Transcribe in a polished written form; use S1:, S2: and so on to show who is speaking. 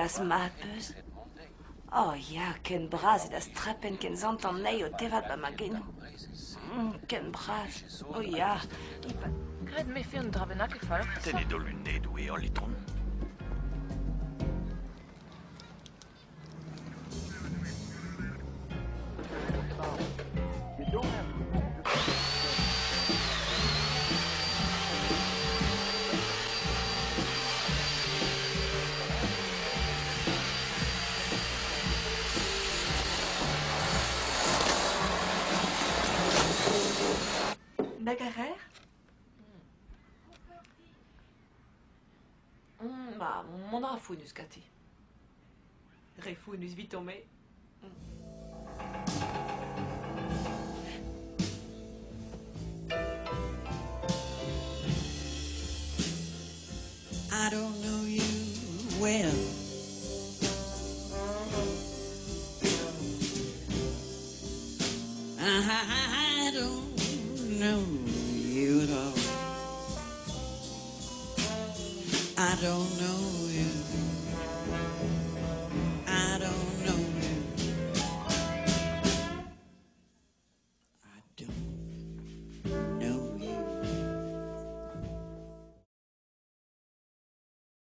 S1: las mapes. Oh ja, ken bras das trappen ken zantan nei o tevat ba mageno. Ken bras. Oh ja.
S2: Gred me fe un dravenak e falk.
S3: Ten edo lunedo e an litron.
S1: Bagarer?
S2: Ba, mont a founus gati. Re founus vitome.
S4: I don't know you well. I don't know you at all. I don't know